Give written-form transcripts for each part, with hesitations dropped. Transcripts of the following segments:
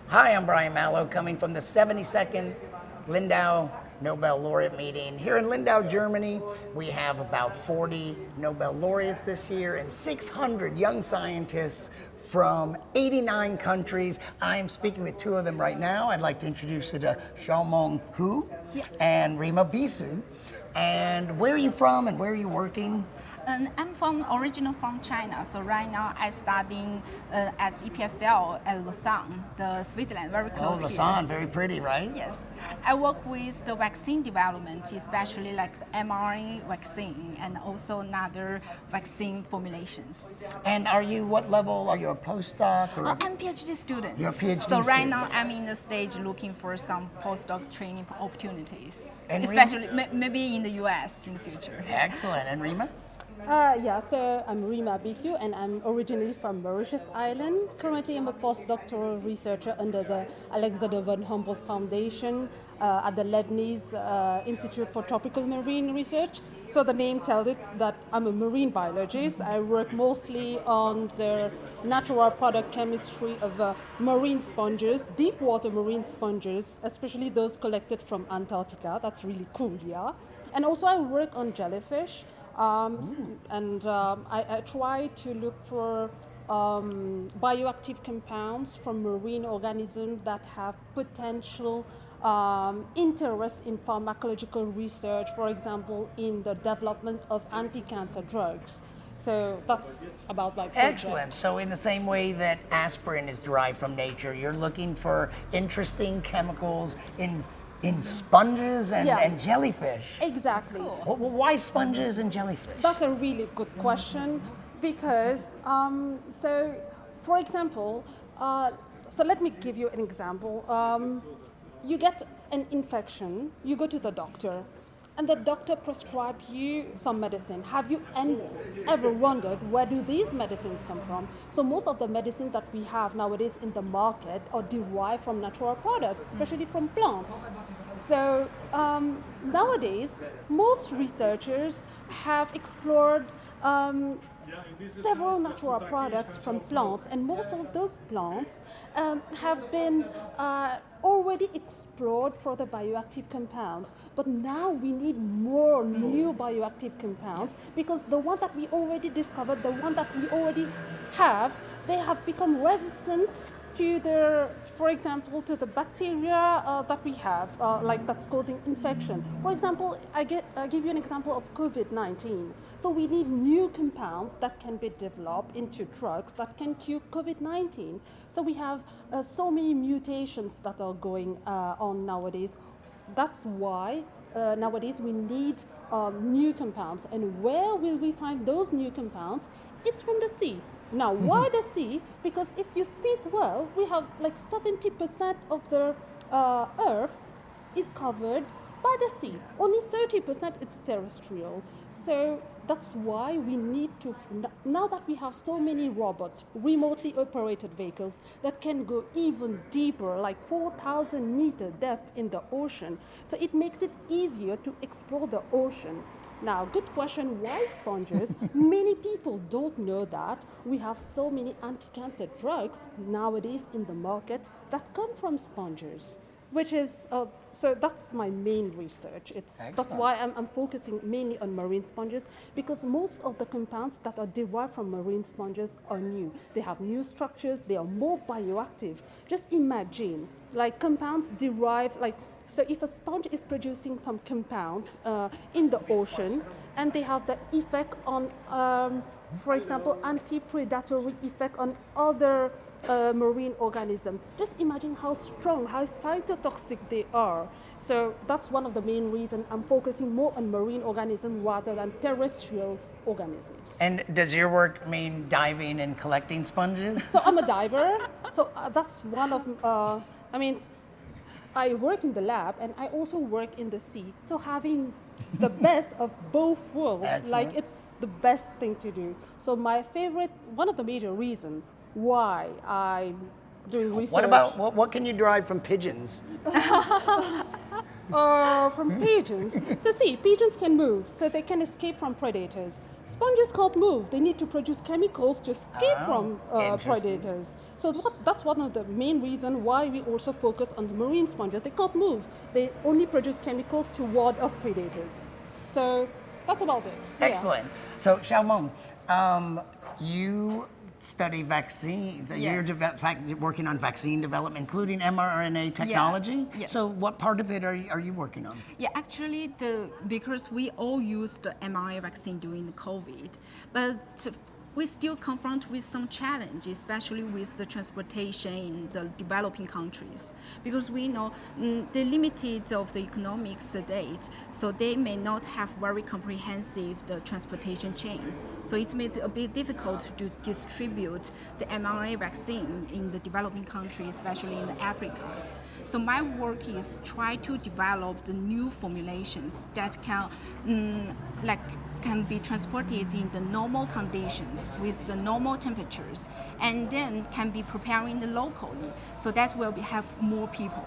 Hi, I'm Brian Malow, coming from the 72nd Lindau Nobel Laureate meeting. Here in Lindau, Germany, we have about 40 Nobel laureates this year and 600 young scientists from 89 countries. I'm speaking with two of them right now. I'd like to introduce you to Xiaomeng and Rima Beesoo. And where are you from and where are you working? I'm original from China, so right now I'm studying at EPFL at Lausanne, the Switzerland, very close here. Lausanne, very pretty, right? Yes, I work with the vaccine development, especially like the mRNA vaccine and also another vaccine formulations. And what level? Are you a postdoc? Or I'm a PhD student. You're a PhD So right student. now I'm in the stage looking for some postdoc training opportunities, And especially maybe in the US in the future. Excellent. And Rima? So I'm Rima Beesoo, and I'm originally from Mauritius Island. Currently, I'm a postdoctoral researcher under the Alexander von Humboldt Foundation at the Leibniz Institute for Tropical Marine Research. So the name tells it that I'm a marine biologist. I work mostly on the natural product chemistry of marine sponges, deep water marine sponges, especially those collected from Antarctica. That's really cool, yeah. And also I work on jellyfish. I try to look for bioactive compounds from marine organisms that have potential interest in pharmacological research, for example, in the development of anti-cancer drugs. So that's about my project. Excellent. So in the same way that aspirin is derived from nature, you're looking for interesting chemicals in sponges and jellyfish. Exactly. Well, why sponges and jellyfish? That's a really good question because, for example, so let me give you an example. You get an infection, you go to the doctor, and the doctor prescribes you some medicine. Have you ever wondered where do these medicines come from? So most of the medicines that we have nowadays in the market are derived from natural products, especially from plants. So nowadays, most researchers have explored several natural products from plants, and most of those plants have been already explored for the bioactive compounds. But now we need more new bioactive compounds because the one that we already discovered, the one that we already have, they have become resistant to for example, to the bacteria that we have, like that's causing infection. For example, I give you an example of COVID-19. So we need new compounds that can be developed into drugs that can cure COVID-19. So we have so many mutations that are going on nowadays. That's why nowadays we need new compounds. And where will we find those new compounds? It's from the sea. Now, why the sea? Because if you think well, we have like 70% of the Earth is covered by the sea. Only 30% is terrestrial. So that's why we need to, now that we have so many robots, remotely operated vehicles that can go even deeper, like 4,000 meter depth in the ocean. So it makes it easier to explore the ocean. Now, good question, why sponges? Many people don't know that we have so many anti-cancer drugs nowadays in the market that come from sponges, which is, so that's my main research. That's why I'm focusing mainly on marine sponges, because most of the compounds that are derived from marine sponges are new. They have new structures, they are more bioactive. Just imagine, like compounds derived, so if a sponge is producing some compounds in the ocean and they have the effect on, for example, anti-predatory effect on other marine organisms, just imagine how strong, how cytotoxic they are. So that's one of the main reasons I'm focusing more on marine organisms rather than terrestrial organisms. And does your work mean diving and collecting sponges? So I'm a diver, so that's one of, I work in the lab and I also work in the sea. So having the best of both worlds, Excellent. it's the best thing to do. So my favorite, one of the major reasons why I'm doing research. What can you derive from pigeons? from pigeons. So see, pigeons can move, so they can escape from predators. Sponges can't move. They need to produce chemicals to escape from predators. So that's one of the main reasons why we also focus on the marine sponges. They can't move. They only produce chemicals to ward off predators. So that's about it. Excellent. So Xiaomeng, you study vaccines. Yes. You're working on vaccine development, including mRNA technology. Yes. So what part of it are you working on? Yeah, actually, because we all used the mRNA vaccine during the COVID, but we still confront with some challenges, especially with the transportation in the developing countries, because we know the limited of the economics date, so they may not have very comprehensive the transportation chains. So it makes it a bit difficult to distribute the mRNA vaccine in the developing countries, especially in the Africas. So my work is try to develop the new formulations that can be transported in the normal conditions with the normal temperatures, and then can be preparing locally. So that will have more people.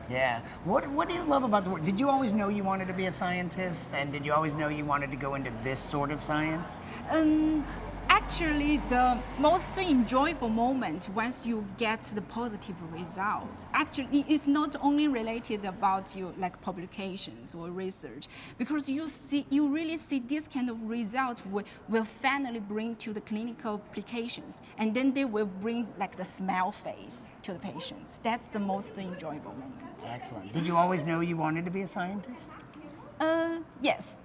Yeah. What do you love about the work? Did you always know you wanted to be a scientist, and did you always know you wanted to go into this sort of science? Actually, the most enjoyable moment once you get the positive result. Actually, it's not only related about you like publications or research, because you really see this kind of result will finally bring to the clinical applications, and then they will bring like the smile face to the patients. That's the most enjoyable moment. Excellent. Did you always know you wanted to be a scientist? Yes.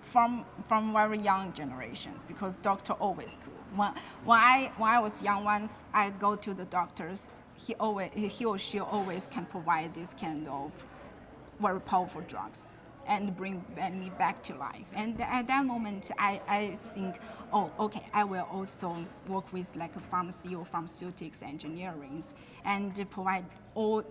From very young generations, because doctor always cool. When I was young, once I go to the doctors, he or she always can provide this kind of very powerful drugs and bring me back to life. And at that moment, I think, oh, okay, I will also work with like a pharmacy or pharmaceutics engineering and provide all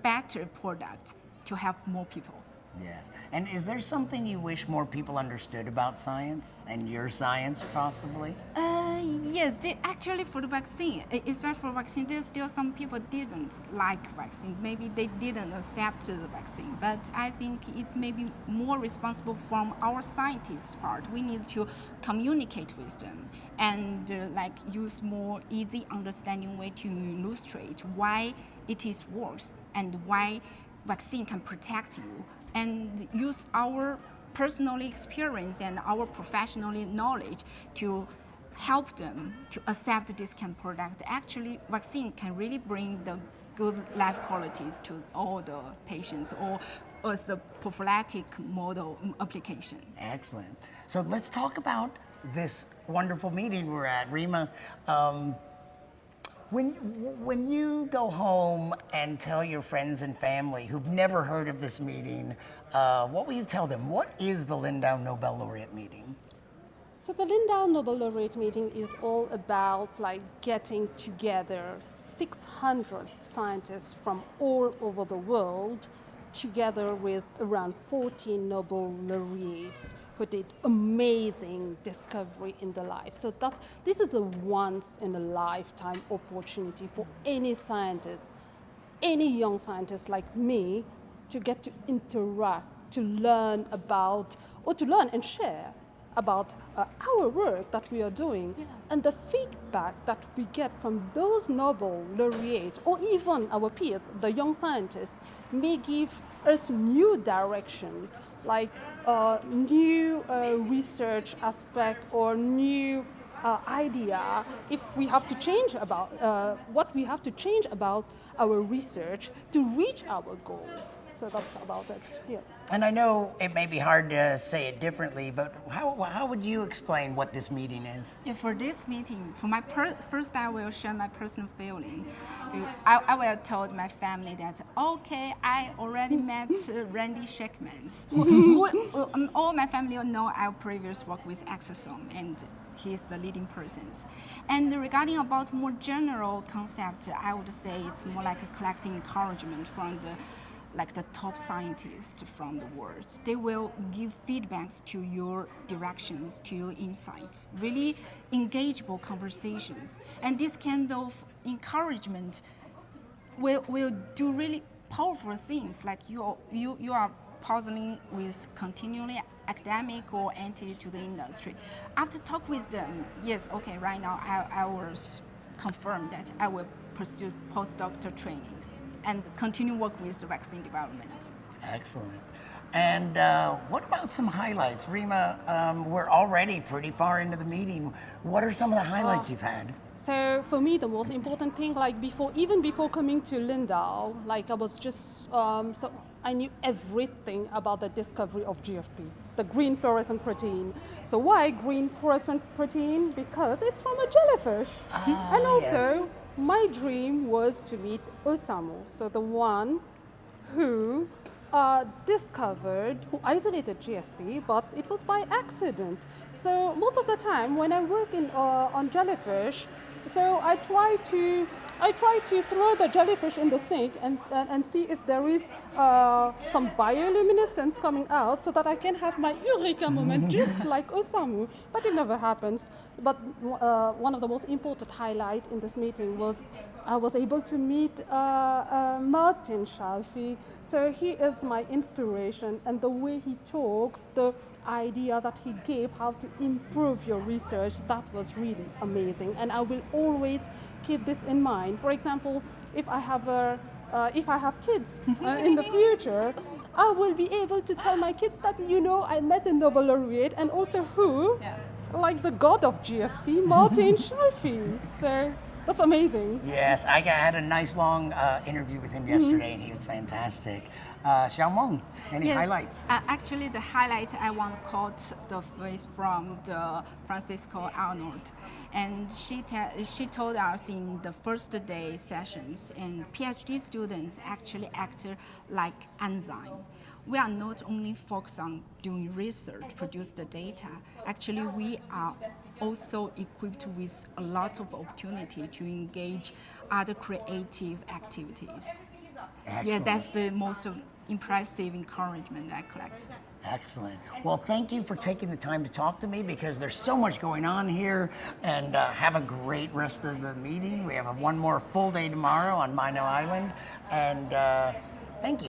better product to help more people. Yes. And is there something you wish more people understood about science and your science, possibly? Yes, actually for the vaccine, especially for vaccine, there's still some people didn't like vaccine. Maybe they didn't accept the vaccine. But I think it's maybe more responsible from our scientists' part. We need to communicate with them and use more easy understanding way to illustrate why it is works and why vaccine can protect you, and use our personal experience and our professional knowledge to help them to accept this kind of product. Actually, vaccine can really bring the good life qualities to all the patients, or as the prophylactic model application. Excellent. So let's talk about this wonderful meeting we're at, Rima. When you go home and tell your friends and family who've never heard of this meeting, what will you tell them? What is the Lindau Nobel Laureate meeting? So the Lindau Nobel Laureate meeting is all about getting together 600 scientists from all over the world, together with around 14 Nobel laureates who did amazing discovery in their life. So this is a once in a lifetime opportunity for any scientist, any young scientist like me, to get to interact, to learn about, or to learn and share about our work that we are doing. Yeah. And the feedback that we get from those Nobel laureates, or even our peers, the young scientists, may give us new direction, like new research aspect or new idea if we have to change about what we have to change about our research to reach our goal. So that's about it. Yeah. And I know it may be hard to say it differently, but how would you explain what this meeting is? Yeah, for this meeting, for my first, I will share my personal feeling. I will tell my family that, okay, I already met Randy Shackman. All my family know I previous work with Exosome, and he is the leading person. And regarding about more general concept, I would say it's more like a collecting encouragement from the top scientists from the world. They will give feedbacks to your directions, to your insight, really engageable conversations. And this kind of encouragement will do really powerful things like you are puzzling with continually academic or entry to the industry. After talk with them, yes, okay, right now I was confirmed that I will pursue postdoctoral trainings and continue work with the vaccine development. Excellent. And what about some highlights? Rima, we're already pretty far into the meeting. What are some of the highlights you've had? So for me, the most important thing, like even before coming to Lindau, like I was just, so I knew everything about the discovery of GFP, the green fluorescent protein. So why green fluorescent protein? Because it's from a jellyfish. And also, my dream was to meet Osamu, so the one who discovered, who isolated GFP, but it was by accident. So most of the time when I work on jellyfish, so I try to throw the jellyfish in the sink and see if there is some bioluminescence coming out so that I can have my eureka moment just like Osamu. But it never happens. But one of the most important highlights in this meeting was I was able to meet Martin Schalfi. So he is my inspiration, and the way he talks, the idea that he gave how to improve your research, that was really amazing. And I will always keep this in mind. For example, if I have kids in the future, I will be able to tell my kids that, I met a Nobel laureate and also who, like the god of GFP, Martin Schalfi. So that's amazing. Yes, I had a nice long interview with him yesterday, and he was fantastic. Xiaomeng, any highlights? Actually, the highlight I want to quote the phrase from the Francisco Arnold, and she told us in the first day sessions, and PhD students actually act like enzyme. We are not only focused on doing research, produce the data. Actually, we are also equipped with a lot of opportunity to engage other creative activities. Excellent. Yeah, that's the most impressive encouragement I collect. Excellent. Well, thank you for taking the time to talk to me, because there's so much going on here, and have a great rest of the meeting. We have one more full day tomorrow on Malow Island, and thank you.